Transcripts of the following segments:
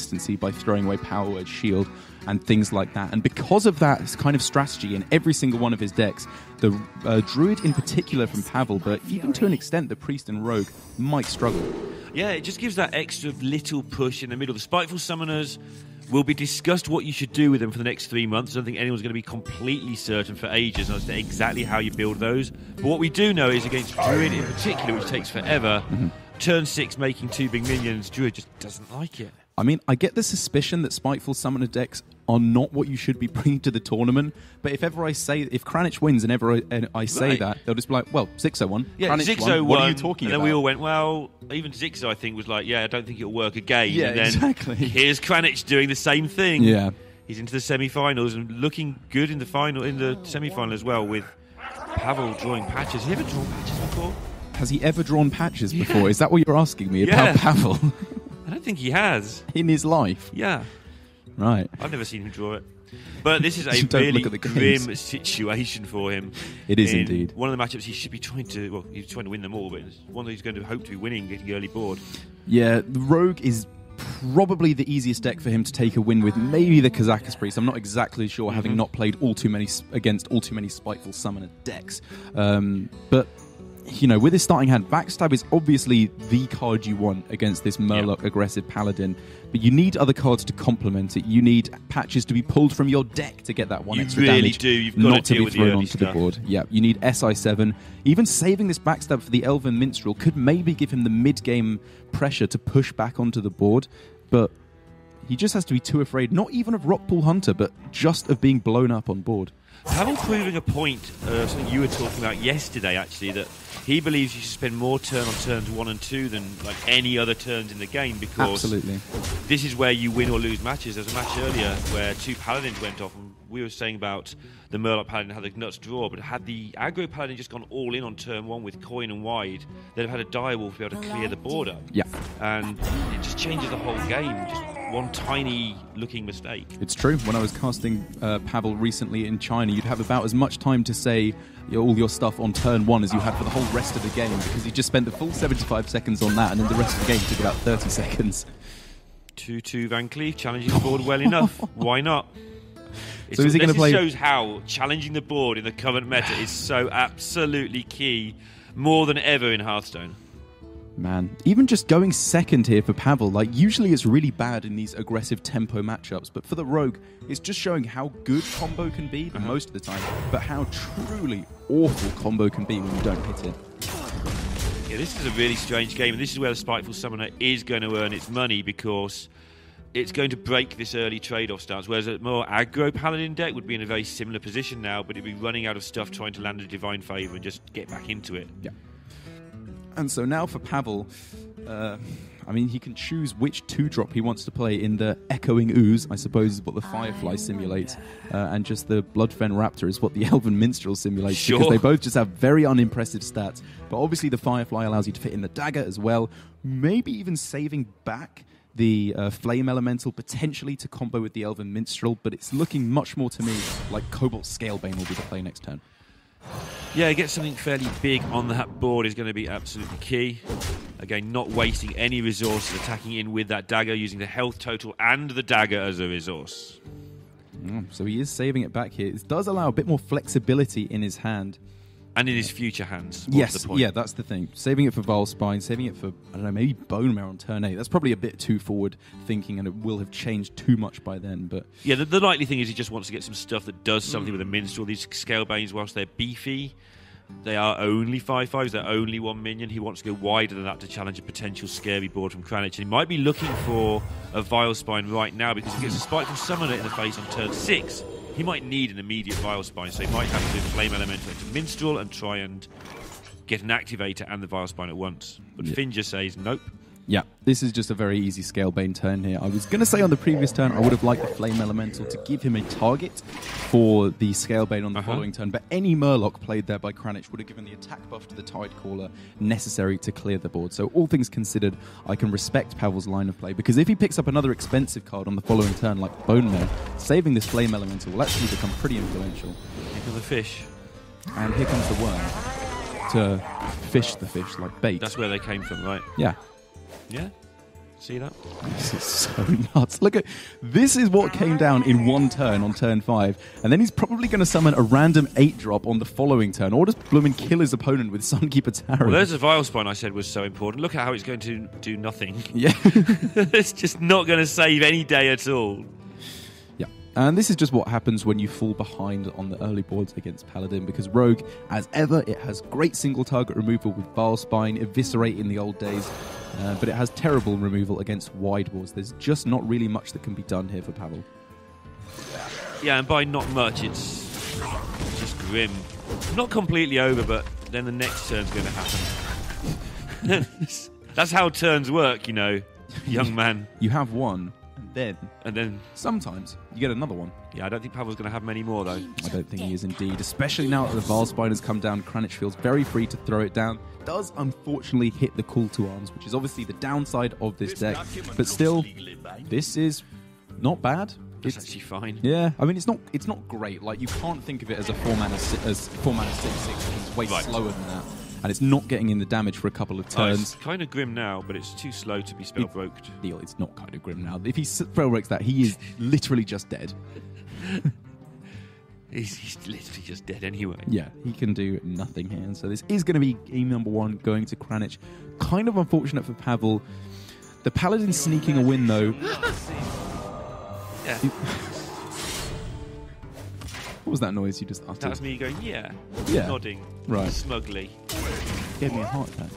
consistency by throwing away Power Word Shield and things like that. And because of that kind of strategy in every single one of his decks, the Druid in particular from Pavel, but even to an extent the Priest and Rogue might struggle. Yeah, it just gives that extra little push in the middle. The Spiteful Summoners will be discussed what you should do with them for the next 3 months. I don't think anyone's going to be completely certain for ages as to exactly how you build those. But what we do know is against Druid in particular, which takes forever, turn 6 making 2 big minions, Druid just doesn't like it. I mean, I get the suspicion that Spiteful Summoner decks are not what you should be bringing to the tournament, but if Kranich wins and ever I say that, they'll just be like, well, Zixo won. Yeah, Kranich Zixo won. What won, are you talking and about? then we all went, well, even Zixo, I think, was like, yeah, I don't think it'll work again. Yeah, and then exactly. Here's Kranich doing the same thing. Yeah. He's into the semi-finals and looking good in the semi-final as well, with Pavel drawing patches. Has he ever drawn patches before? Has he ever drawn patches before? Is that what you're asking me about Pavel? I don't think he has. In his life? Yeah. Right. I've never seen him draw it. But this is a Don't really look at the grim situation for him. It is indeed. One of the matchups he should be trying to, well, he's trying to win them all, but it's one that he's going to hope to be winning, getting early board. Yeah, the Rogue is probably the easiest deck for him to take a win with. Maybe the Kazakus Priest. I'm not exactly sure, having not played against all too many Spiteful Summoner decks. But you know, with his starting hand, Backstab is obviously the card you want against this Murloc aggressive Paladin, but you need other cards to complement it. You need patches to be pulled from your deck to get that one extra really damage. do. You've got not to to deal be with the thrown early onto the stuff. board. Yeah, you need SI7. Even saving this Backstab for the Elven Minstrel could maybe give him the mid-game pressure to push back onto the board, but he just has to be too afraid, not even of Rockpool Hunter, but just of being blown up on board. Pavel proving a point, something you were talking about yesterday, actually, that he believes you should spend more turn on turns 1 and 2 than like any other turns in the game, because this is where you win or lose matches. There was a match earlier where 2 Paladins went off, and we were saying about the Murloc Paladin had the nuts draw, but had the aggro Paladin just gone all in on turn 1 with coin and wide, they'd have had a direwolf to be able to clear the board up. Yeah. And it just changes the whole game. Just one tiny looking mistake. It's true. When I was casting Pavel recently in China, you'd have about as much time to say all your stuff on turn 1 as you had for the whole rest of the game, because he just spent the full 75 seconds on that, and then the rest of the game took about 30 seconds. 2-2 Van Cleef, challenging the board well enough. Why not? So is he going to play? This shows how challenging the board in the current meta is so absolutely key, more than ever in Hearthstone. Man, even just going second here for Pavel, like usually it's really bad in these aggressive tempo matchups, but for the Rogue, it's just showing how good combo can be most of the time, but how truly awful combo can be when you don't hit it. Yeah, this is a really strange game, and this is where the Spiteful Summoner is going to earn its money, because it's going to break this early trade-off stance, whereas a more aggro Paladin deck would be in a very similar position now, but it'd be running out of stuff trying to land a Divine Favor and just get back into it. Yeah. And so now for Pavel, I mean, he can choose which 2-drop he wants to play in the Echoing Ooze, I suppose is what the Firefly simulates, and just the Bloodfen Raptor is what the Elven Minstrel simulates, because they both just have very unimpressive stats. But obviously the Firefly allows you to fit in the Dagger as well, maybe even saving back the Flame Elemental potentially to combo with the Elven Minstrel, but it's looking much more to me like Cobalt Scalebane will be the play next turn. Yeah, get something fairly big on that board is going to be absolutely key. Again, not wasting any resources, attacking in with that dagger, using the health total and the dagger as a resource. So he is saving it back here. It does allow a bit more flexibility in his hand. And in his future hands. Yes, yeah, that's the thing. Saving it for Vile Spine, saving it for, I don't know, maybe Bone Marrow on turn 8. That's probably a bit too forward thinking, and it will have changed too much by then. But yeah, the likely thing is he just wants to get some stuff that does something with a Minstrel. These Scalebanes, whilst they're beefy, they are only 5/5s, they're only 1 minion. He wants to go wider than that to challenge a potential scary board from Kranich. And he might be looking for a Vile Spine right now, because if he gets a Spiteful Summoner in the face on turn 6, he might need an immediate Vile Spine, so he might have to do the Flame Elemental into Minstrel and try and get an Activator and the Vile Spine at once. But Finn just says nope. Yeah, this is just a very easy Scalebane turn here. I was going to say on the previous turn I would have liked the Flame Elemental to give him a target for the Scalebane on the following turn, but any Murloc played there by Kranich would have given the attack buff to the Tidecaller necessary to clear the board. So all things considered, I can respect Pavel's line of play, because if he picks up another expensive card on the following turn like Bone Mare, saving this Flame Elemental will actually become pretty influential. Here comes the fish. And here comes the worm to fish the fish like bait. That's where they came from, right? Yeah. Yeah. See that? This is so nuts. Look at this is what came down in one turn on turn 5, and then he's probably going to summon a random 8-drop on the following turn, or just blooming kill his opponent with Sunkeeper Tariff. Well, there's a Vile Spine I said was so important. Look at how it's going to do nothing. Yeah. It's just not going to save any day at all. Yeah, and this is just what happens when you fall behind on the early boards against Paladin, because Rogue, as ever, it has great single target removal with Vile Spine, Eviscerate in the old days, but it has terrible removal against wide boards. There's just not really much that can be done here for Pavel. Yeah, and by not much, it's just grim. Not completely over, but then the next turn's going to happen. That's how turns work, you know, young man. You have one, and then sometimes you get another one. Yeah, I don't think Pavel's going to have many more, though. I don't think he is indeed, especially now that the Vile Spine has come down. Kranich feels very free to throw it down. Does unfortunately hit the Call to Arms, which is obviously the downside of this deck, but still, this is not bad. It's actually fine. Yeah, I mean, it's not great. Like, you can't think of it as a 4-mana 6/6. It's way slower than that, and it's not getting in the damage for a couple of turns. It's kind of grim now, but it's too slow to be spellbroken. It's not kind of grim now. If he spellbreaks that, he is literally just dead. He's literally just dead anyway. Yeah, he can do nothing here. And so this is going to be game number 1 going to Kranich. Kind of unfortunate for Pavel. The Paladin sneaking a win, though. Yeah. What was that noise you just uttered? That was me going, yeah. Nodding. Right. Smugly. Gave me a heart attack.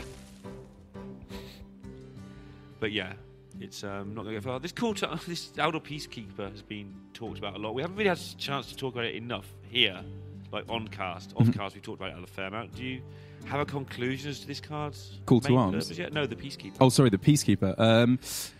But yeah, it's not going to go far. This Aldor Peacekeeper has been talked about a lot. We haven't really had a chance to talk about it enough here, like on cast. Off cast, we've talked about it a fair amount. Do you have a conclusion as to this card's Call to Arms? No, the Peacekeeper. Oh, sorry, the Peacekeeper.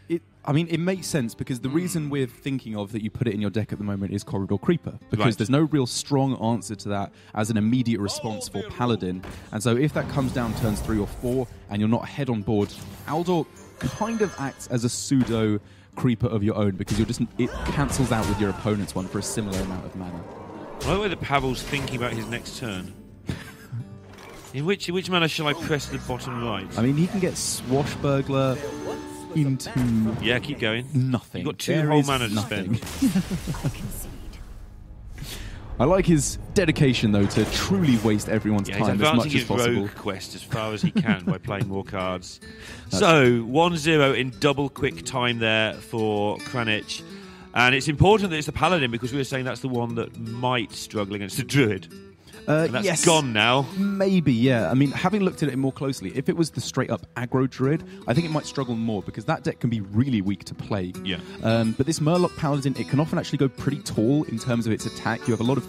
It makes sense because the reason we're thinking of that you put it in your deck at the moment is Corridor Creeper, because there's no real strong answer to that as an immediate response for Paladin. And so if that comes down turns 3 or 4 and you're not ahead on board, Aldor kind of acts as a pseudo Creeper of your own, because it cancels out with your opponent's one for a similar amount of mana. I like the way that Pavel's thinking about his next turn. In which manner shall I press the bottom right? I mean, he can get Swashbuckler into... Yeah, keep going. Nothing. You've got 2 whole mana to spend. I like his dedication, though, to truly waste everyone's time as much as possible. He's Rogue quest as far as he can by playing more cards. So, 1-0 in double quick time there for Kranich. And it's important that it's the Paladin, because we were saying that's the one that might struggle against the Druid. And that's gone now. Maybe, yeah. I mean, having looked at it more closely, if it was the straight-up aggro Druid, I think it might struggle more, because that deck can be really weak to play. Yeah. But this Murloc Paladin, it can often actually go pretty tall in terms of its attack. You have a lot of,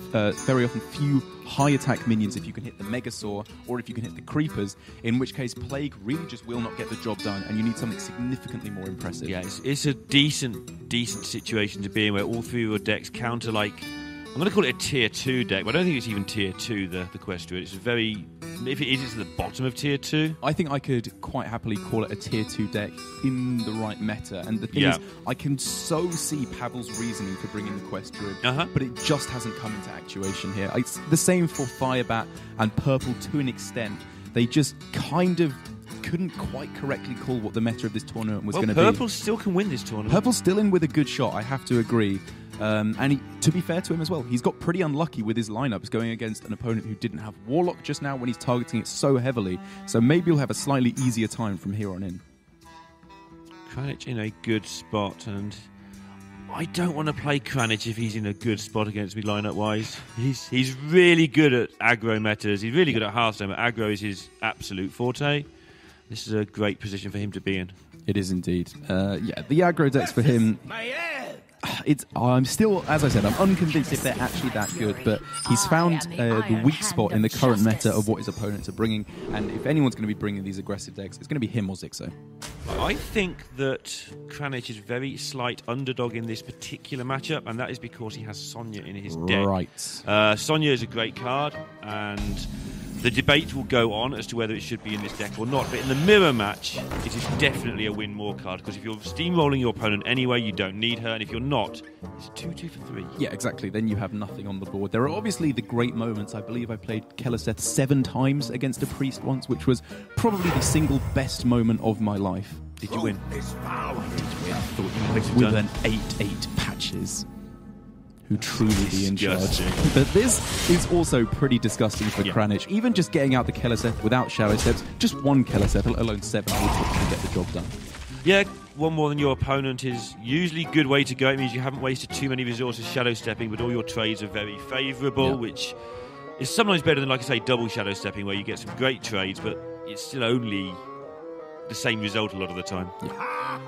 very often, few high-attack minions if you can hit the Megasaur, or if you can hit the Creepers, in which case Plague really just will not get the job done, and you need something significantly more impressive. Yeah, it's a decent situation to be in, where all 3 of your decks counter, like... I'm going to call it a tier 2 deck, but I don't think it's even tier 2, the Quest Druid. It's very... If it is, it's at the bottom of tier 2. I think I could quite happily call it a tier 2 deck in the right meta. And the thing is, I can so see Pavel's reasoning for bringing the Quest Druid, but it just hasn't come into actuation here. It's the same for Firebat and Purple to an extent. They just kind of couldn't quite correctly call what the meta of this tournament was going to be. Purple still can win this tournament. Purple's still in with a good shot, I have to agree. And to be fair to him as well, he's got pretty unlucky with his lineups going against an opponent who didn't have Warlock just now when he's targeting it so heavily. So maybe he'll have a slightly easier time from here on in. Kranich in a good spot, and I don't want to play Kranich if he's in a good spot against me lineup-wise. He's really good at aggro metas. He's really good at Hearthstone, but aggro is his absolute forte. This is a great position for him to be in. It is indeed. The aggro decks for him... I'm still, as I said, I'm unconvinced if they're actually that good, but he's found the weak spot in the current meta of what his opponents are bringing, and if anyone's going to be bringing these aggressive decks, it's going to be him or Zixo. I think that Kranich is very slight underdog in this particular matchup, and that is because he has Sonya in his deck. Right. Sonya is a great card, and the debate will go on as to whether it should be in this deck or not, but in the mirror match, it is definitely a win more card, because if you're steamrolling your opponent anyway, you don't need her, and if you're not, it's 2-2 for 3. Yeah, exactly. Then you have nothing on the board. There are obviously the great moments. I believe I played Keleseth 7 times against a priest once, which was probably the single best moment of my life. Did you win? I thought you might with an 8-8 Patches. Who truly be in charge. But this is also pretty disgusting for Kranich. Even just getting out the Keleseth without Shadow Steps, just one Keleseth, let alone 7, will probably get the job done. Yeah, one more than your opponent is usually a good way to go. It means you haven't wasted too many resources shadow stepping, but all your trades are very favourable, which is sometimes better than, like I say, double shadow stepping, where you get some great trades, but it's still only the same result a lot of the time.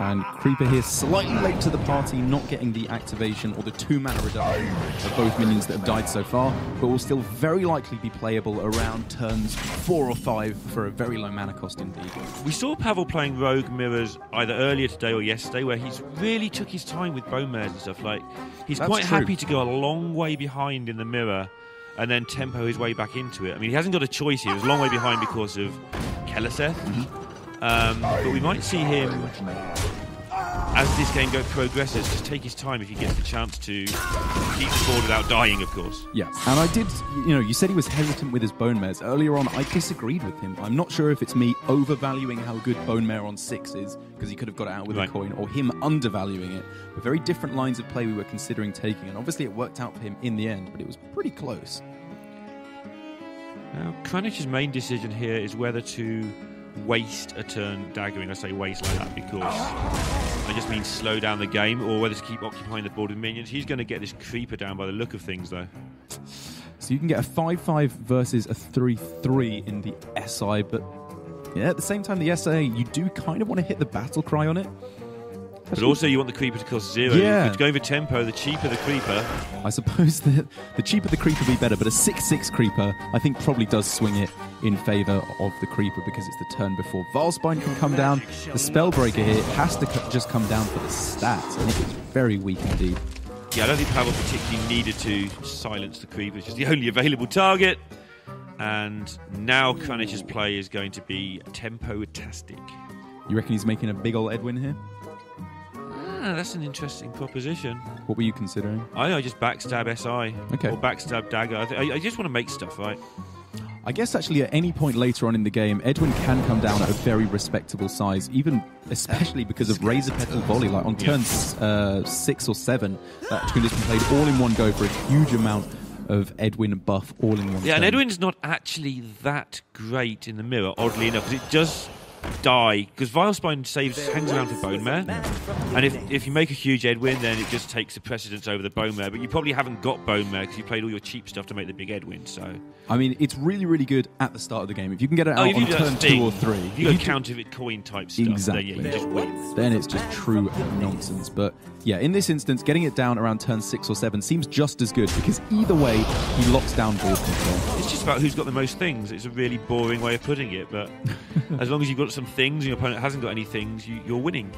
And Creeper here slightly late to the party, not getting the activation or the 2-mana reduction of both minions that have died so far, but will still very likely be playable around turns 4 or 5 for a very low mana cost indeed. We saw Pavel playing Rogue Mirrors either earlier today or yesterday, where he's really took his time with bone mares and stuff. Like, he's quite happy to go a long way behind in the mirror and then tempo his way back into it. I mean, he hasn't got a choice here. He's a long way behind because of Keleseth. But we might see him, as this game progresses, just take his time if he gets the chance to keep the board without dying, of course. Yes, and I did, you said he was hesitant with his bone mares. Earlier on, I disagreed with him. I'm not sure if it's me overvaluing how good bone mare on 6 is, because he could have got it out with a coin, or him undervaluing it. But very different lines of play we were considering taking, and obviously it worked out for him in the end, but it was pretty close. Now, Kranich's main decision here is whether to waste a turn daggering. I say waste like that because I just mean slow down the game, or whether to keep occupying the board with minions. He's going to get this creeper down by the look of things, though. So you can get a 5-5 versus a 3-3 in the SI, but at the same time, the SA, you do kind of want to hit the battle cry on it. But also you want the creeper to cost 0. Yeah. If you're going for tempo, the cheaper the creeper. I suppose that the cheaper the creeper be better, but a 6-6 creeper I think probably does swing it in favour of the creeper because it's the turn before Valspine can come down. The Spellbreaker here has to just come down for the stats. I think it's very weak indeed. Yeah, I don't think Pavel particularly needed to silence the creeper. It's just the only available target. And now Kranich's play is going to be tempo-tastic. You reckon he's making a big ol' Edwin here? That's an interesting proposition. What were you considering? I just backstab SI. Okay. Or backstab dagger. I just want to make stuff, right? I guess actually at any point later on in the game, Edwin can come down at a very respectable size, even especially because of Razor Petal Volley. Like on turns 6 or 7, Edwin has been played all in one go for a huge amount of Edwin buff all in one turn. And Edwin's not actually that great in the mirror, oddly enough, because it does die, because Vilespine hangs around for Bone Mare, and if you make a huge Edwin, then it just takes the precedence over the Bone Mare, but you probably haven't got Bone Mare because you played all your cheap stuff to make the big Edwin, so... I mean, it's really, really good at the start of the game. If you can get it out on turn 2 or 3... If you go counterfeit coin type stuff, exactly. then you just win. Then it's just true nonsense, but yeah, in this instance, getting it down around turn 6 or 7 seems just as good, because either way, he locks down board control. It's just about who's got the most things. It's a really boring way of putting it, but as long as you've got some things and your opponent hasn't got any things, you're winning.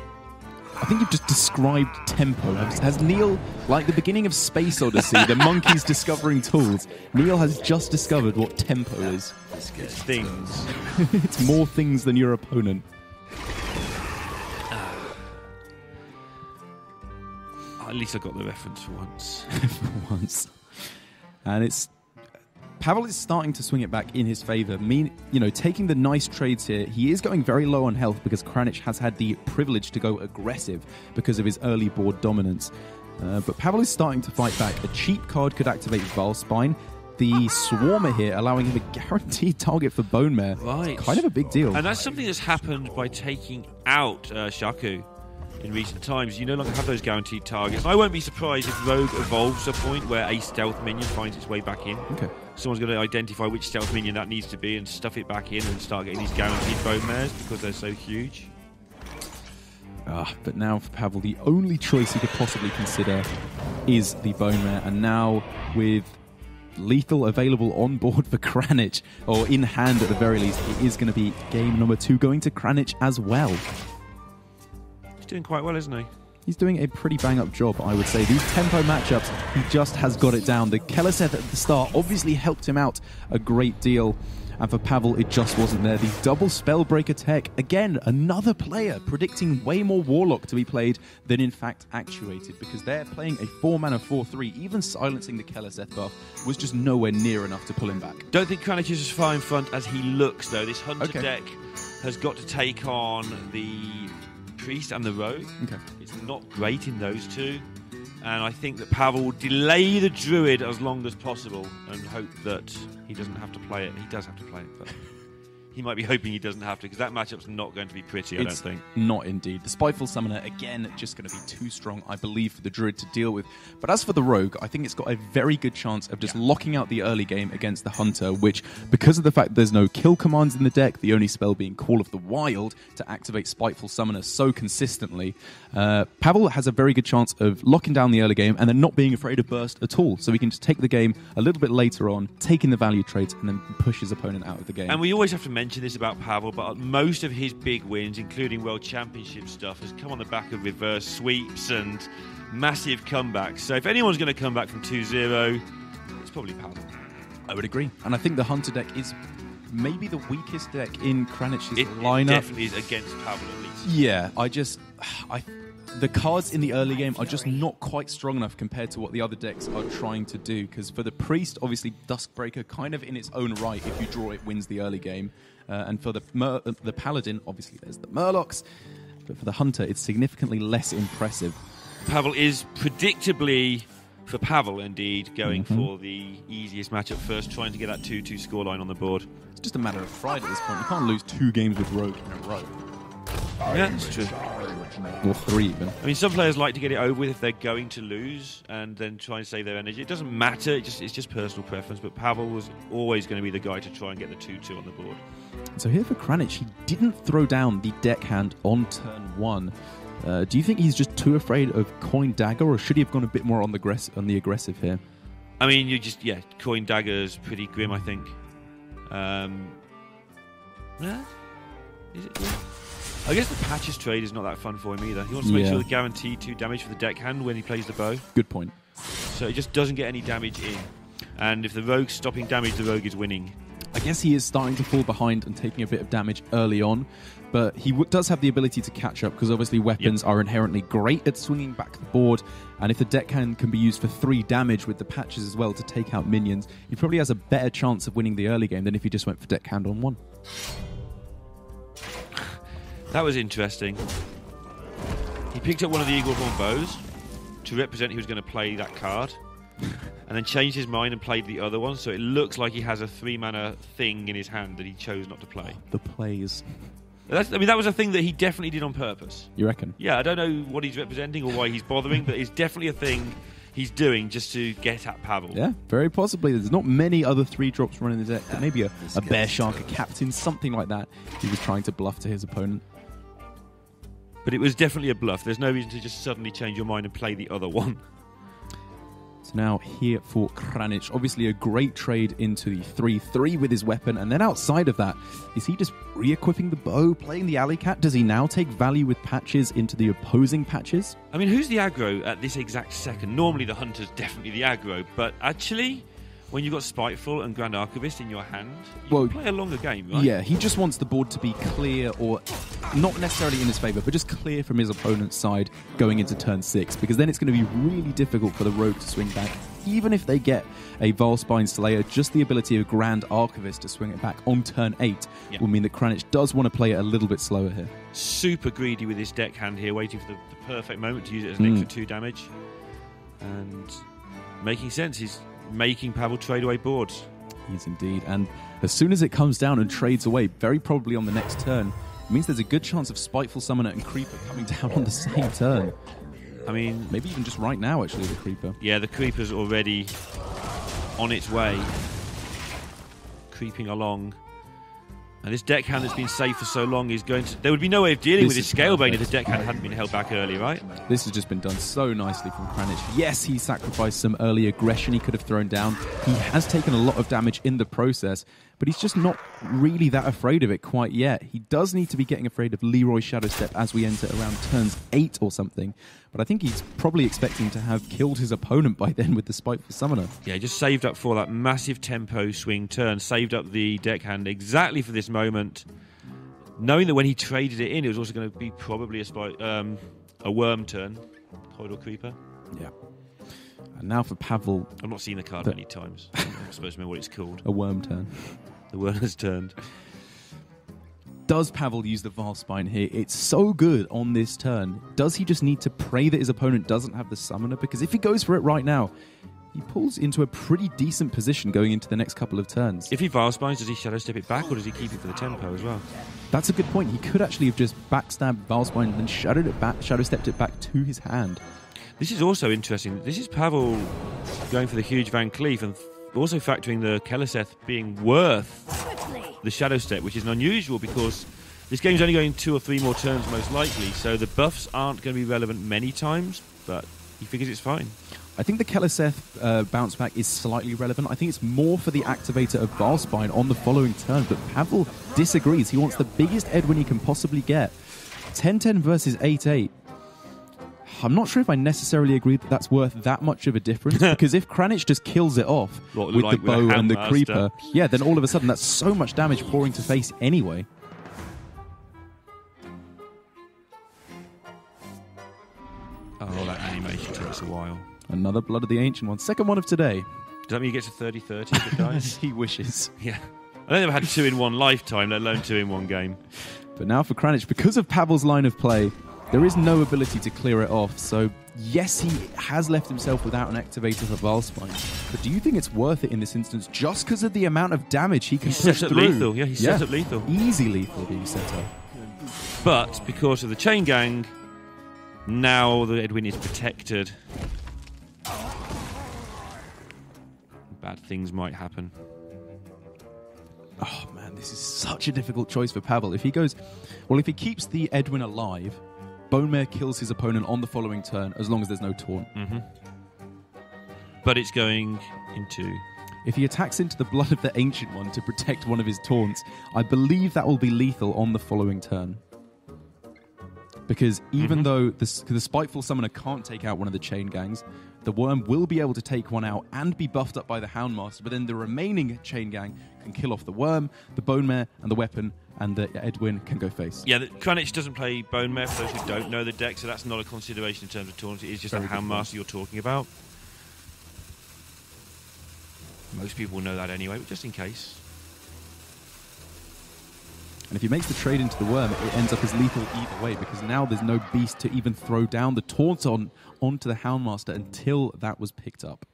I think you've just described tempo. Has Neil, like the beginning of Space Odyssey, the monkeys discovering tools, Neil has just discovered what tempo is. It's things. It's more things than your opponent. At least I got the reference for once. For once. And it's... Pavel is starting to swing it back in his favour. Taking the nice trades here, he is going very low on health because Kranich has had the privilege to go aggressive because of his early board dominance. But Pavel is starting to fight back. A cheap card could activate Valspine. The Swarmer here, allowing him a guaranteed target for Bone Mare. Right. It's kind of a big deal. And that's something that's happened by taking out Shaku in recent times. You no longer have those guaranteed targets. I won't be surprised if Rogue evolves a point where a stealth minion finds its way back in. Okay. Someone's going to identify which stealth minion that needs to be and stuff it back in and start getting these guaranteed Bone Mares because they're so huge. But now for Pavel, the only choice he could possibly consider is the Bone Mare. And now with lethal available on board for Kranich, or in hand at the very least, it is going to be game number 2 going to Kranich as well. He's doing quite well, isn't he? He's doing a pretty bang-up job, I would say. These tempo matchups, he just has got it down. The Keleseth at the start obviously helped him out a great deal. And for Pavel, it just wasn't there. The double Spellbreaker tech, again, another player predicting way more Warlock to be played than in fact actuated, because they're playing a 4-mana 4-3. Even silencing the Keleseth buff was just nowhere near enough to pull him back. Don't think Kranich is as far in front as he looks, though. This Hunter deck has got to take on the Priest and the Rogue. Okay. It's not great in those two. And I think that Pavel will delay the Druid as long as possible and hope that he doesn't have to play it. He does have to play it, but he might be hoping he doesn't have to, because that matchup's not going to be pretty, I don't think. Not indeed. The Spiteful Summoner, again, just going to be too strong, I believe, for the Druid to deal with. But as for the Rogue, I think it's got a very good chance of just locking out the early game against the Hunter, which, because of the fact there's no kill commands in the deck, the only spell being Call of the Wild to activate Spiteful Summoner so consistently, Pavel has a very good chance of locking down the early game and then not being afraid of burst at all. So he can just take the game a little bit later on, taking the value trades, and then push his opponent out of the game. And we always have to mention this about Pavel, but most of his big wins, including World Championship stuff, has come on the back of reverse sweeps and massive comebacks. So if anyone's going to come back from 2-0, it's probably Pavel. I would agree. And I think the Hunter deck is maybe the weakest deck in Kranich's lineup. It definitely is against Pavel, at least. Yeah, the cards in the early game are just not quite strong enough compared to what the other decks are trying to do. Because for the Priest, obviously, Duskbreaker, kind of in its own right, if you draw it, wins the early game. And for the Paladin, obviously, there's the Murlocs. But for the Hunter, it's significantly less impressive. Pavel is predictably, for Pavel indeed, going for the easiest matchup first, trying to get that 2-2 scoreline on the board. It's just a matter of pride at this point. You can't lose 2 games with Rogue in a row. Yeah, that's true. Or 3 even. I mean, some players like to get it over with if they're going to lose and then try and save their energy. It doesn't matter, it's just personal preference, but Pavel was always going to be the guy to try and get the 2-2 on the board. So here for Kranich, he didn't throw down the deckhand on turn 1. Do you think he's just too afraid of Coin Dagger, or should he have gone a bit more on the aggressive here? I mean, Coin Dagger is pretty grim, I think. Is it? Yeah. I guess the Patches trade is not that fun for him either. He wants to make sure to guarantee 2 damage for the deckhand when he plays the bow. Good point. So he just doesn't get any damage in. And if the Rogue's stopping damage, the Rogue is winning. I guess he is starting to fall behind and taking a bit of damage early on, but he does have the ability to catch up, because obviously weapons are inherently great at swinging back the board, and if the deckhand can be used for 3 damage with the Patches as well to take out minions, he probably has a better chance of winning the early game than if he just went for deckhand on 1. That was interesting. He picked up one of the Eaglehorn bows to represent he was going to play that card, and then changed his mind and played the other one, so it looks like he has a 3-mana thing in his hand that he chose not to play. The plays. That was a thing that he definitely did on purpose. You reckon? Yeah, I don't know what he's representing or why he's bothering, but it's definitely a thing he's doing just to get at Pavel. Yeah, very possibly. There's not many other 3-drops running the deck. Maybe a Bear Shark, a Captain, something like that. He was trying to bluff to his opponent. But it was definitely a bluff. There's no reason to just suddenly change your mind and play the other one. So now here for Kranich, obviously a great trade into the 3-3 with his weapon, and then outside of that, is he just re-equipping the bow, playing the Alley Cat? Does he now take value with Patches into the opposing Patches? I mean, who's the aggro at this exact second? Normally the Hunter's definitely the aggro, but actually, when you've got Spiteful and Grand Archivist in your hand, you can play a longer game, right? Yeah, he just wants the board to be clear, or not necessarily in his favour, but just clear from his opponent's side going into turn 6, because then it's going to be really difficult for the Rogue to swing back. Even if they get a Valspine Slayer, just the ability of Grand Archivist to swing it back on turn 8 will mean that Kranich does want to play it a little bit slower here. Super greedy with his deckhand here, waiting for the perfect moment to use it as an extra 2 damage. And making sense, he's making Pavel trade away boards. He is indeed, and as soon as it comes down and trades away, very probably on the next turn, it means there's a good chance of Spiteful Summoner and Creeper coming down on the same turn. I mean, maybe even just right now, actually, the Creeper. Yeah, the Creeper's already on its way, creeping along. And this deckhand that's been safe for so long is going to... There would be no way of dealing with this Scalebane if the deckhand hadn't been held back early, right? This has just been done so nicely from Kranich. Yes, he sacrificed some early aggression he could have thrown down. He has taken a lot of damage in the process, but he's just not really that afraid of it quite yet. He does need to be getting afraid of Leroy Shadowstep as we enter around turns 8 or something, but I think he's probably expecting to have killed his opponent by then with the Spiteful Summoner. Yeah, he just saved up for that massive tempo swing turn, saved up the deckhand exactly for this moment, knowing that when he traded it in, it was also going to be probably a worm turn, Corridor Creeper. Yeah. And now for Pavel... I've not seen the card many times. I'm not supposed to remember what it's called. A worm turn. The worm has turned. Does Pavel use the Valspine here? It's so good on this turn. Does he just need to pray that his opponent doesn't have the Summoner? Because if he goes for it right now, he pulls into a pretty decent position going into the next couple of turns. If he Valspines, does he Shadow Step it back, or does he keep it for the tempo as well? That's a good point. He could actually have just backstabbed Valspine and then Shadow Stepped it back to his hand. This is also interesting. This is Pavel going for the huge Van Cleef and also factoring the Keleseth being worth the Shadow Step, which is unusual because this game's only going 2 or 3 more turns most likely, so the buffs aren't going to be relevant many times, but he figures it's fine. I think the Keleseth bounce back is slightly relevant. I think it's more for the activator of Valspine on the following turn, but Pavel disagrees. He wants the biggest Edwin he can possibly get. 10-10 versus 8-8. I'm not sure if I necessarily agree that that's worth that much of a difference, because if Kranich just kills it off with the bow and the creeper, yeah, then all of a sudden that's so much damage pouring to face anyway. Oh, that animation takes a while. Another Blood of the Ancient one. Second one of today. Does that mean he gets a 30-30 the dice? He wishes. Yeah. I don't think I've had 2 in one lifetime, let alone 2 in one game. But now for Kranich, because of Pavel's line of play, there is no ability to clear it off. So, yes, he has left himself without an activator for Valspine. But do you think it's worth it in this instance just because of the amount of damage he can push set up through? Lethal. Yeah, he's set up lethal. Easy lethal being set up. But because of the chain gang, now the Edwin is protected. Bad things might happen. Oh, man, this is such a difficult choice for Pavel. If he goes... Well, if he keeps the Edwin alive, Bone Mare kills his opponent on the following turn, as long as there's no taunt. Mm-hmm. But it's going into... If he attacks into the Blood of the Ancient One to protect one of his taunts, I believe that will be lethal on the following turn. Because even though the Spiteful Summoner can't take out one of the chain gangs, the Worm will be able to take one out and be buffed up by the Houndmaster, but then the remaining chain gang can kill off the Worm, the Bone Mare, and the weapon, and the Edwin can go face. Yeah, Kranich doesn't play Bone Mare, for those who don't know the deck, so that's not a consideration in terms of taunts. It is just the Houndmaster you're talking about. Most people will know that anyway, but just in case. And if he makes the trade into the Worm, it ends up as lethal either way, because now there's no beast to even throw down the taunt onto the Houndmaster until that was picked up.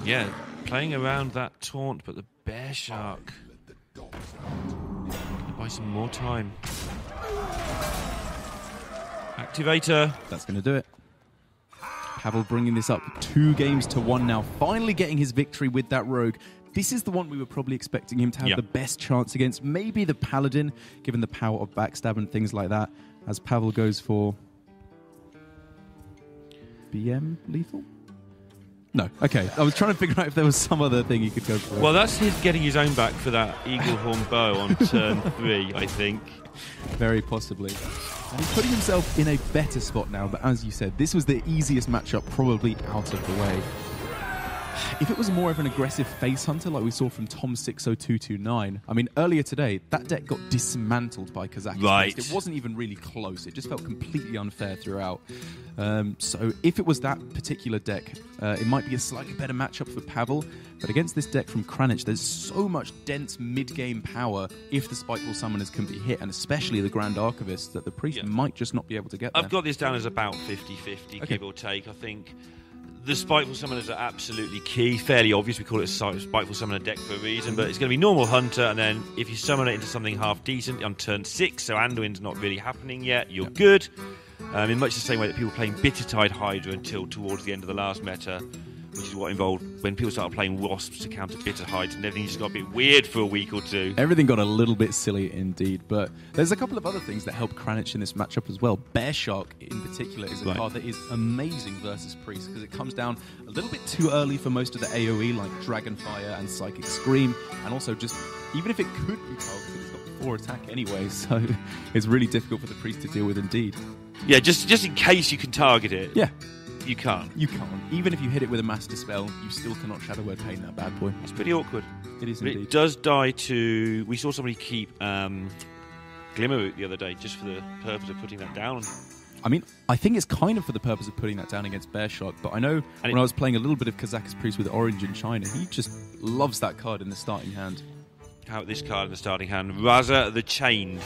Yeah, playing around that taunt, but the Bear Shark... buy some more time. Activator. That's going to do it. Pavel bringing this up 2 games to 1 now, finally getting his victory with that Rogue. This is the one we were probably expecting him to have the best chance against. Maybe the Paladin, given the power of backstab and things like that, as Pavel goes for BM lethal? No. Okay. I was trying to figure out if there was some other thing he could go for. Well, that's his getting his own back for that Eagle Horn bow on turn 3, I think. Very possibly. And he's putting himself in a better spot now, but as you said, this was the easiest matchup probably out of the way. If it was more of an aggressive face hunter like we saw from Tom60229, I mean, earlier today, that deck got dismantled by Kazakhstan. Right. It wasn't even really close. It just felt completely unfair throughout. So if it was that particular deck, it might be a slightly better matchup for Pavel. But against this deck from Kranich, there's so much dense mid-game power if the Spiteful Summoners can be hit, and especially the Grand Archivist, that the Priest might just not be able to get there. I've got this down as about 50-50, give or take. I think the Spiteful Summoners are absolutely key. Fairly obvious, we call it a Spiteful Summoner deck for a reason, but it's going to be normal Hunter, and then if you summon it into something half decent on turn 6, so Anduin's not really happening yet, you're good. In much the same way that people were playing Bittertide Hydra until towards the end of the last meta, which is what involved when people started playing Wasps to counter Bitterhides, and everything just got a bit weird for a week or two. Everything got a little bit silly indeed, but there's a couple of other things that help Kranich in this matchup as well. Bear Shark, in particular, is a card that is amazing versus Priest, because it comes down a little bit too early for most of the AoE, like Dragonfire and Psychic Scream, and also just, even if it could be targeted, it's got 4 attack anyway, so it's really difficult for the Priest to deal with indeed. Yeah, just in case you can target it. Yeah. You can't. You can't. Even if you hit it with a Master Spell, you still cannot Shadow Word Pain that bad boy. It's pretty awkward. It is but indeed. It does die to... We saw somebody keep Glimmerroot the other day just for the purpose of putting that down. I mean, I think it's kind of for the purpose of putting that down against Bear Shark, but I know when I was playing a little bit of Kazakh's Priest with Orange in China, he just loves that card in the starting hand. Out this card in the starting hand, Raza the Chained.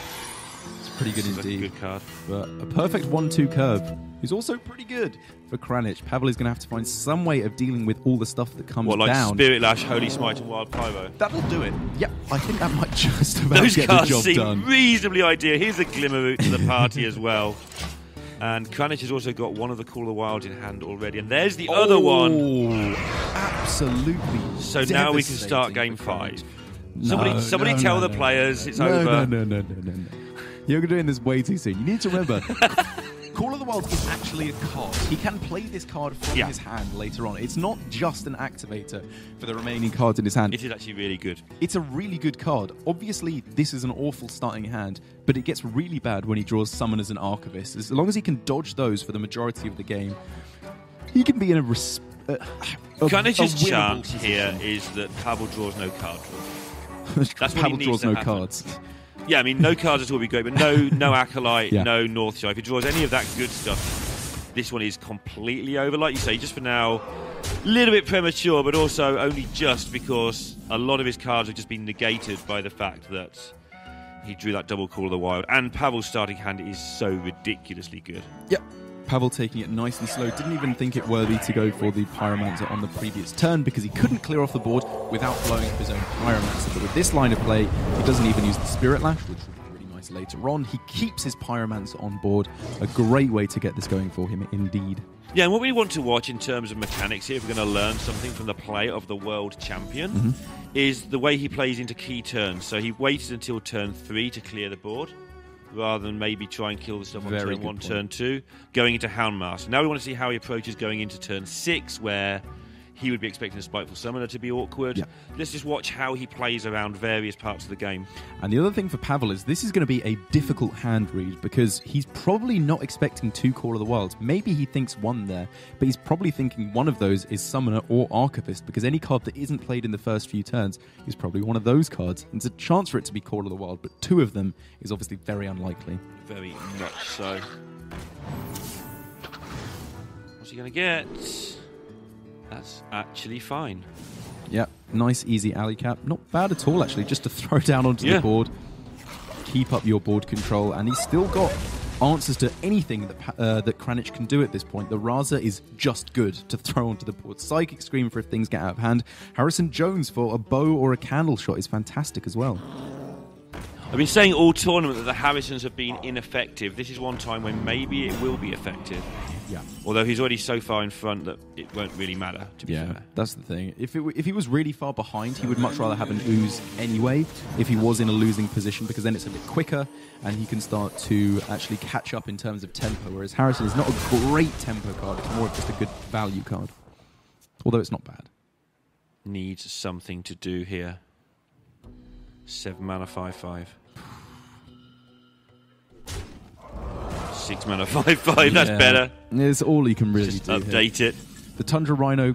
It's pretty good indeed. A good card. But a perfect 1-2 curve is also pretty good for Kranich. Pavel is going to have to find some way of dealing with all the stuff that comes like down. Spirit Lash, Holy Smite, and Wild Pyro. That'll do it. Yep, I think that might just about Those get the cards job seem done. reasonably ideal. Here's a glimmer route to the party as well. And Kranich has also got one of the Call of the Wild in hand already. And there's the other one. Absolutely. So now we can start game 5. Somebody tell the players it's over. No. You're doing this way too soon. You need to remember, Call of the Wild is actually a card. He can play this card from his hand later on. It's not just an activator for the remaining cards in his hand. It is actually really good. It's a really good card. Obviously, this is an awful starting hand, but it gets really bad when he draws Summoners and Archivists. As long as he can dodge those for the majority of the game, he can be in a Kranich's chance here is that Pavel draws no card draw. That's what Pavel he draws needs to no happen. cards. Yeah, I mean, no cards at all would be great, but no Acolyte, no Northshire. If he draws any of that good stuff, this one is completely over. Like you say, just for now, a little bit premature, but also only just because a lot of his cards have just been negated by the fact that he drew that double Call of the Wild. And Pavel's starting hand is so ridiculously good. Yep. Pavel taking it nice and slow. Didn't even think it worthy to go for the Pyromancer on the previous turn because he couldn't clear off the board without blowing up his own Pyromancer. But with this line of play, he doesn't even use the Spirit Lash, which will be really nice later on. He keeps his Pyromancer on board. A great way to get this going for him, indeed. Yeah, and what we want to watch in terms of mechanics here, if we're going to learn something from the play of the world champion, is the way he plays into key turns. So he waited until turn 3 to clear the board, rather than maybe try and kill the stuff on turn 1, turn 2, going into Houndmaster. Now we want to see how he approaches going into turn 6, where he would be expecting a Spiteful Summoner to be awkward. Yeah. Let's just watch how he plays around various parts of the game. And the other thing for Pavel is this is going to be a difficult hand read because he's probably not expecting 2 Call of the Wilds. Maybe he thinks 1 there, but he's probably thinking one of those is Summoner or Archivist because any card that isn't played in the first few turns is probably one of those cards. And there's a chance for it to be Call of the Wild, but 2 of them is obviously very unlikely. Very much so. What's he going to get? That's actually fine. Yeah, nice, easy alley cap. Not bad at all, actually, just to throw down onto the board. Keep up your board control, and he's still got answers to anything that Kranich can do at this point. The Raza is just good to throw onto the board. Psychic Scream for if things get out of hand. Harrison Jones for a bow or a candle shot is fantastic as well. I've been saying all tournament that the Harrisons have been ineffective. This is one time when maybe it will be effective. Yeah. Although he's already so far in front that it won't really matter, to be fair. That's the thing. If he was really far behind, he would much rather have an ooze anyway if he was in a losing position, because then it's a bit quicker and he can start to actually catch up in terms of tempo, whereas Harrison is not a great tempo card. It's more of just a good value card. Although it's not bad. Needs something to do here. 7 mana, 5/5. 6 mana, 5/5. That's better. It's all he can really just do. Update it. The Tundra Rhino,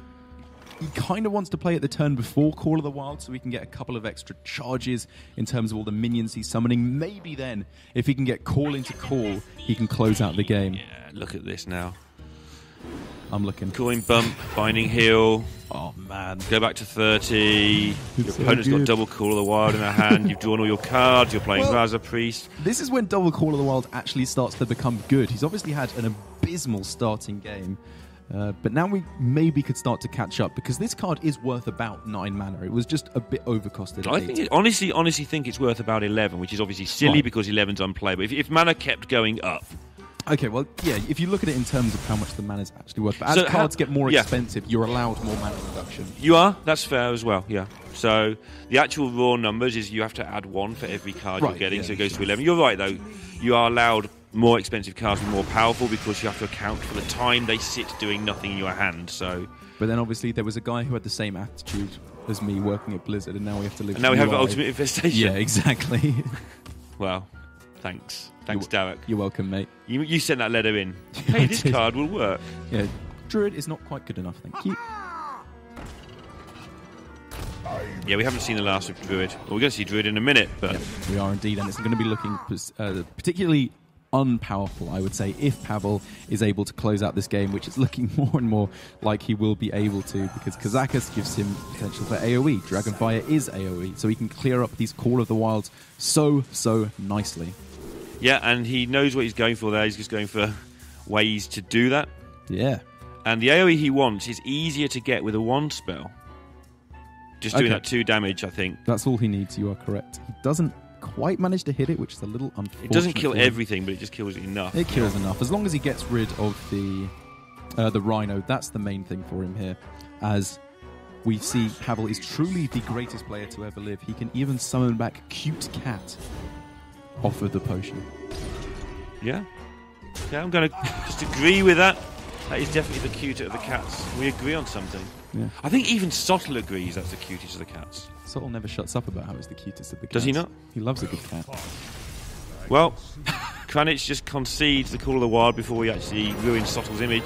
he kind of wants to play at the turn before Call of the Wild so he can get a couple of extra charges in terms of all the minions he's summoning. Maybe then, if he can get Call into Call, he can close out the game. Yeah, look at this now. I'm looking. Coin Bump, Binding Heal. Oh, man. Go back to 30. Your so opponent's good. got double Call of the Wild in their hand. You've drawn all your cards. You're playing Raza Priest. This is when double Call of the Wild actually starts to become good. He's obviously had an abysmal starting game. But now we maybe could start to catch up because this card is worth about 9 mana. It was just a bit overcosted. I think honestly think it's worth about 11, which is obviously silly because 11's unplayable. If mana kept going up. Okay, well, yeah, if you look at it in terms of how much the mana is actually worth, but as cards get more expensive, you're allowed more mana reduction. You are? That's fair as well, yeah. So the actual raw numbers is you have to add 1 for every card you're getting, so it goes to 11. You're right, though. You are allowed more expensive cards to be more powerful because you have to account for the time they sit doing nothing in your hand. So, but then obviously there was a guy who had the same attitude as me working at Blizzard, and now we have to live. And now we have Ultimate Infestation. Yeah, exactly. Well, thanks. Thanks, Derek. You're welcome, mate. You sent that letter in. Hey, this card will work. Yeah, Druid is not quite good enough, thank you. Yeah, we haven't seen the last of Druid. Well, we're going to see Druid in a minute, but... Yeah, we are indeed, and it's going to be looking particularly unpowerful, I would say, if Pavel is able to close out this game, which is looking more and more like he will be able to, because Kazakus gives him potential for AoE. Dragonfire is AoE, so he can clear up these Call of the Wilds so nicely. Yeah, and he knows what he's going for there. He's just going for ways to do that. Yeah. And the AoE he wants is easier to get with a wand spell. Just doing that 2 damage, I think. That's all he needs, you are correct. He doesn't quite manage to hit it, which is a little unfortunate. It doesn't kill everything, but it just kills enough. It kills enough. As long as he gets rid of the Rhino, that's the main thing for him here. As we see, Pavel is truly the greatest player to ever live. He can even summon back Cute Cat off of the potion. Yeah. Yeah, I'm going to just agree with that. That is definitely the cuter of the cats. We agree on something. Yeah. I think even Sottle agrees that's the cutest of the cats. Sottle never shuts up about how it's the cutest of the cats. Does he not? He loves a good cat. Well, Kranich just concedes the Call of the Wild before we actually ruin Sottle's image.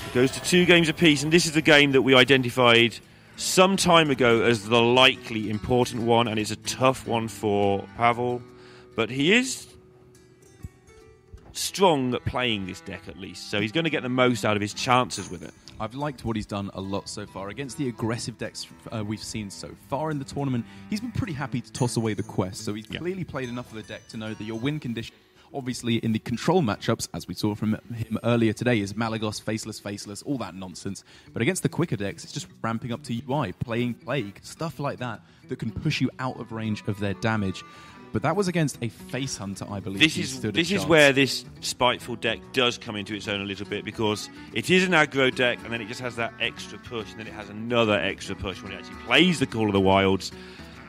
It goes to 2 games apiece, and this is the game that we identified some time ago as the likely important one, and it's a tough one for Pavel. But he is strong at playing this deck, at least, so he's going to get the most out of his chances with it. I've liked what he's done a lot so far. Against the aggressive decks we've seen so far in the tournament, he's been pretty happy to toss away the quest, so he's clearly played enough of the deck to know that your win condition, obviously in the control matchups, as we saw from him earlier today, is Malagos, Faceless, all that nonsense. But against the quicker decks, it's just ramping up to UI, playing Plague, stuff like that can push you out of range of their damage. But that was against a Face Hunter, I believe. This is where this Spiteful deck does come into its own a little bit, because it is an aggro deck, and then it just has that extra push, and then it has another extra push when it actually plays the Call of the Wilds.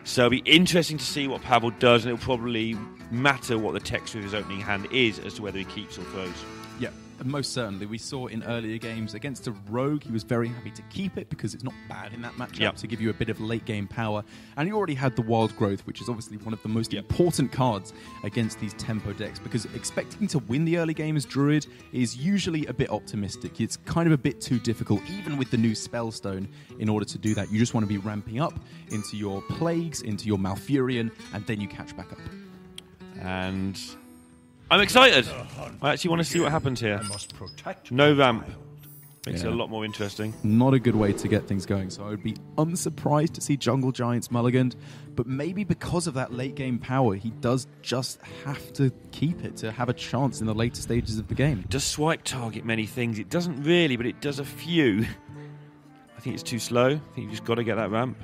So it'll be interesting to see what Pavel does, and it'll probably matter what the texture of his opening hand is as to whether he keeps or throws. Yeah, most certainly. We saw in earlier games against a Rogue, he was very happy to keep it because it's not bad in that matchup to give you a bit of late game power. And he already had the Wild Growth, which is obviously one of the most important cards against these tempo decks, because expecting to win the early game as Druid is usually a bit optimistic. It's kind of a bit too difficult, even with the new Spellstone, in order to do that. You just want to be ramping up into your Plagues, into your Malfurion, and then you catch back up. And I'm excited. I actually want to see what happens here. No ramp. Makes it a lot more interesting. Not a good way to get things going, so I would be unsurprised to see Jungle Giants mulliganed, but maybe because of that late game power, he does just have to keep it to have a chance in the later stages of the game. Does Swipe target many things? It doesn't really, but it does a few. I think it's too slow. I think you've just got to get that ramp.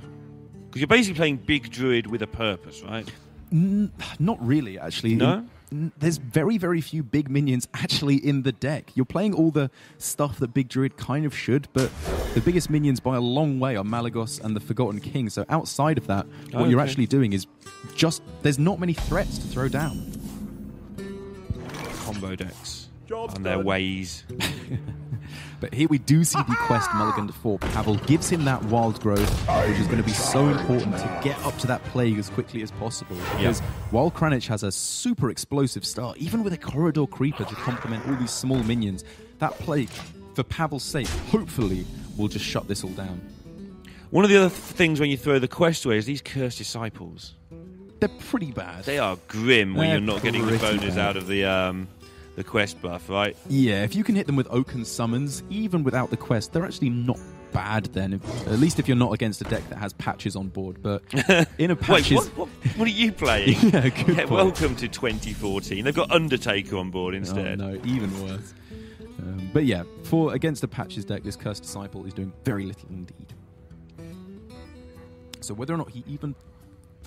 Because you're basically playing Big Druid with a purpose, right? Not really, actually. No? There's very few big minions actually in the deck. You're playing all the stuff that Big Druid kind of should, but the biggest minions by a long way are Malagos and the Forgotten King. So outside of that, what you're actually doing is just, there's not many threats to throw down. Combo decks and their ways. But here we do see the quest mulliganed for Pavel. Gives him that Wild Growth, which is going to be so important to get up to that Plague as quickly as possible. Because while Kranich has a super explosive start, even with a Corridor Creeper to complement all these small minions, that Plague, for Pavel's sake, hopefully will just shut this all down. One of the other things when you throw the quest away is these Cursed Disciples. They're pretty bad. They are grim when you're not getting the bonus out of the quest buff, right? Yeah, if you can hit them with Oaken Summons, even without the quest, they're actually not bad then. At least if you're not against a deck that has patches on board. But in a patches... Wait, what are you playing? Welcome to 2014. They've got Undertaker on board instead. Oh, no, even worse. But yeah, against a patches deck, this Cursed Disciple is doing very little indeed. So whether or not he even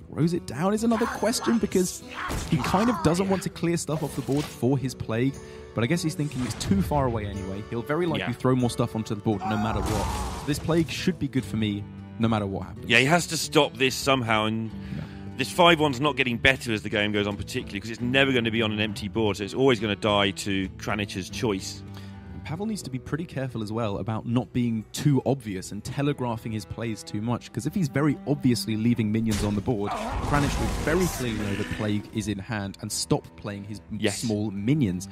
throws it down is another question, because he kind of doesn't want to clear stuff off the board for his Plague, but I guess he's thinking it's too far away anyway. He'll very likely throw more stuff onto the board no matter what. So this Plague should be good for me no matter what happens. Yeah, he has to stop this somehow, and this 5-1's not getting better as the game goes on, particularly because it's never going to be on an empty board, so it's always going to die to Kranich's choice. Pavel needs to be pretty careful as well about not being too obvious and telegraphing his plays too much, because if he's very obviously leaving minions on the board, Kranich will very clearly know that Plague is in hand and stop playing his small minions.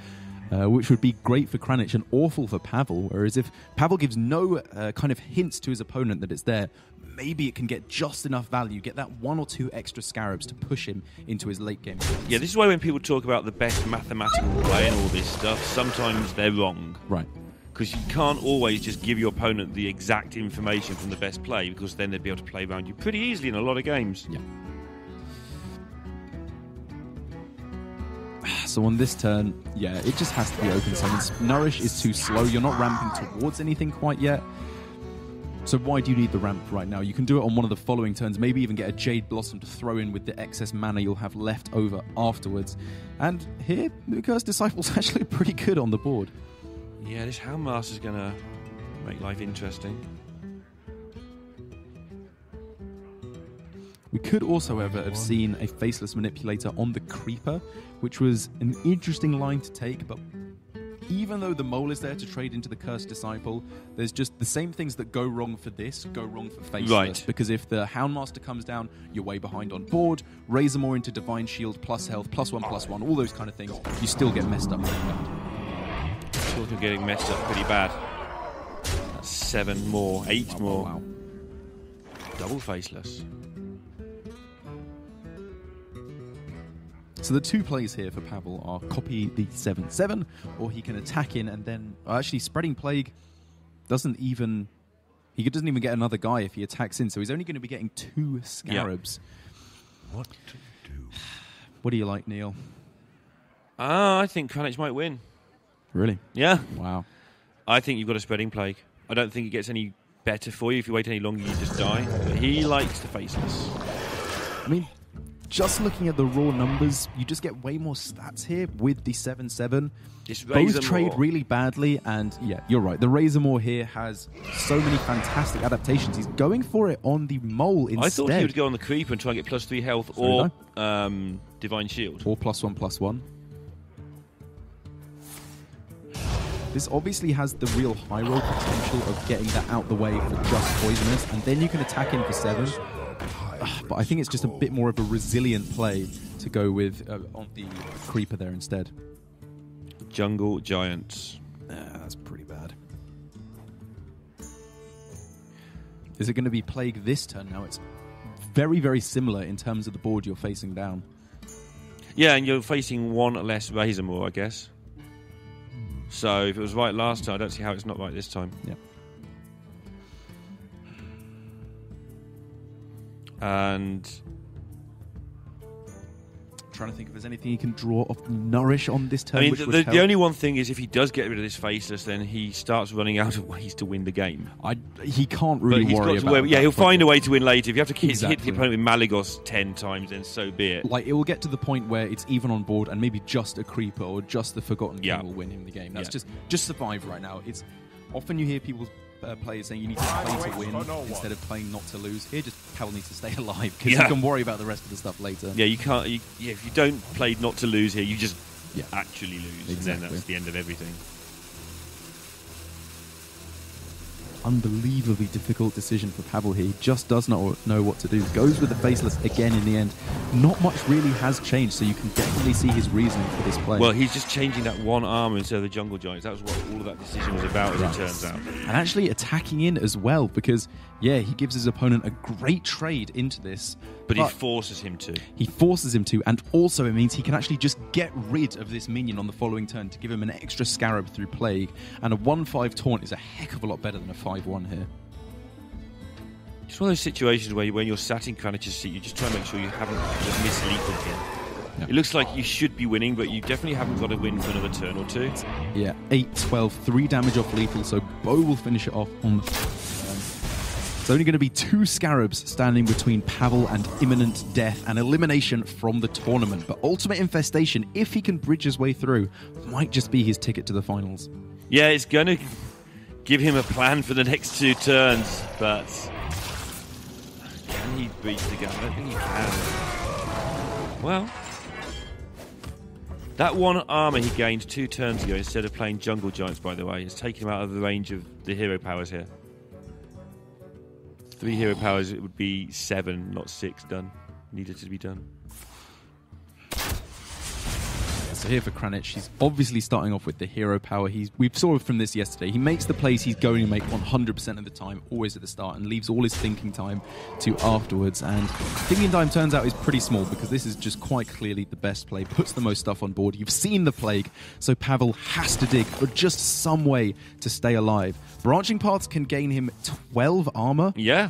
which would be great for Kranich and awful for Pavel. Whereas if Pavel gives no kind of hints to his opponent that it's there, maybe it can get just enough value, get that 1 or 2 extra scarabs to push him into his late game. Yeah, this is why when people talk about the best mathematical play and all this stuff, sometimes they're wrong. Right. Because you can't always just give your opponent the exact information from the best play, because then they'd be able to play around you pretty easily in a lot of games. Yeah. So on this turn, yeah, it just has to be open summons. Nourish is too slow. You're not ramping towards anything quite yet. So why do you need the ramp right now? You can do it on one of the following turns, maybe even get a Jade Blossom to throw in with the excess mana you'll have left over afterwards. And here, the Cursed Disciple's actually pretty good on the board. Yeah, this Houndmaster's going to make life interesting. We could also, however, have seen a Faceless Manipulator on the Creeper, which was an interesting line to take, but even though the Mole is there to trade into the Cursed Disciple, there's just the same things that go wrong for this go wrong for Faceless. Right. Because if the Houndmaster comes down, you're way behind on board. Razormaw into Divine Shield, plus health, +1/+1, all those kind of things, you still get messed up really bad. Still getting messed up pretty bad. That's 7 more, 8 more. Wow. Double Faceless. So the 2 plays here for Pavel are copy the 7/7, or he can attack in and then... actually, Spreading Plague doesn't even... He doesn't even get another guy if he attacks in, so he's only going to be getting 2 scarabs. Yep. What to do? What do you like, Neil? I think Kranich might win. Really? Yeah. Wow. I think you've got a Spreading Plague. I don't think it gets any better for you. If you wait any longer, you just die. But he likes the Faceless. I mean... Just looking at the raw numbers, you just get way more stats here with the 7/7. Both trade really badly, and yeah, you're right. The Razormaw here has so many fantastic adaptations. He's going for it on the Mole instead. I thought he would go on the Creeper and try and get +3 health or Divine Shield. Or +1/+1. This obviously has the real high roll potential of getting that out the way for just Poisonous, and then you can attack in for 7. But I think it's just a bit more of a resilient play to go with on the Creeper there instead. Jungle Giants. That's pretty bad. Is it going to be Plague this turn now? It's very, very similar in terms of the board you're facing down. Yeah, and you're facing 1 less Razormaw, I guess. So if it was right last time, I don't see how it's not right this time. Yeah. And trying to think if there's anything he can draw off Nourish on this turn. I mean, the only one thing is if he does get rid of this Faceless, then he starts running out of ways to win the game. He can't really worry about Yeah, he'll find a way to win later. If you have to hit the Exactly. opponent with Malygos 10 times, then so be it. Like, it will get to the point where it's even on board and maybe just a Creeper or just the Forgotten King will win him the game. That's just survive right now. It's often you hear people players saying you need to play to win instead of playing not to lose. Here, just Pavel needs to stay alive because you can worry about the rest of the stuff later. Yeah, you can't. If you don't play not to lose here, you just actually lose, Exactly. and then that's the end of everything. Unbelievably difficult decision for Pavel here. He just does not know what to do. Goes with the Faceless again in the end. Not much really has changed, so you can definitely see his reasoning for this play. Well, he's just changing that 1 armor instead of the Jungle Giants. That was what all of that decision was about, as it turns out. And actually attacking in as well, because, he gives his opponent a great trade into this. But he forces him to. He forces him to, and also it means he can actually just get rid of this minion on the following turn to give him an extra Scarab through Plague, and a 1/5 taunt is a heck of a lot better than a 5/1 here. It's one of those situations where when you're sat in Kranich's seat, you just try and make sure you haven't just mislethal him. Yeah. It looks like you should be winning, but you definitely haven't got to win for another turn or 2. Yeah, 8, 12, 3 damage off lethal, so Bo will finish it off on the... It's only going to be 2 Scarabs standing between Pavel and imminent death and elimination from the tournament. But Ultimate Infestation, if he can bridge his way through, might just be his ticket to the finals. Yeah, it's going to give him a plan for the next 2 turns, but can he breach the gap? I don't think he can. Well, that 1 armor he gained 2 turns ago instead of playing Jungle Giants, by the way, has taken him out of the range of the hero powers here. 3 hero powers, it would be 7, not 6 done. Needed to be done. It's So here for Kranich, he's obviously starting off with the hero power. We saw from this yesterday. He makes the plays he's going to make 100% of the time, always at the start, and leaves all his thinking time to afterwards. And thinking time turns out is pretty small because this is just quite clearly the best play, puts the most stuff on board. You've seen the Plague, so Pavel has to dig for just some way to stay alive. Branching Paths can gain him 12 armor. Yeah.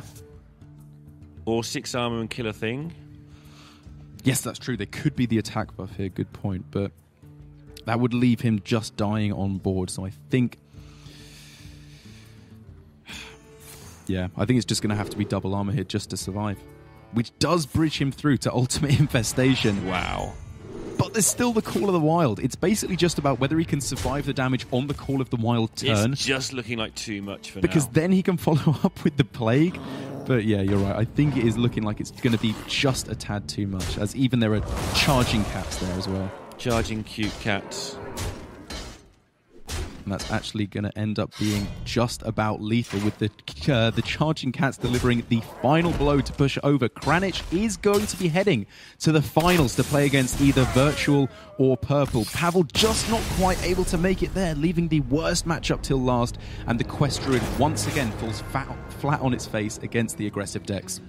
Or 6 armor and kill a thing. Yes, that's true. There could be the attack buff here. Good point. But that would leave him just dying on board. So I think... yeah, I think it's just going to have to be double armor here just to survive. Which does bridge him through to Ultimate Infestation. Wow. But there's still the Call of the Wild. It's basically just about whether he can survive the damage on the Call of the Wild turn. It's just looking like too much for because now. then he can follow up with the Plague. But yeah, you're right. I think it is looking like it's going to be just a tad too much, as even there are charging cats there as well. Charging cute cats. And that's actually going to end up being just about lethal, with the charging cats delivering the final blow to push over. Kranich is going to be heading to the finals to play against either Virtual or Purple. Pavel just not quite able to make it there, leaving the worst matchup till last, and the Quest Druid once again falls flat on its face against the aggressive decks.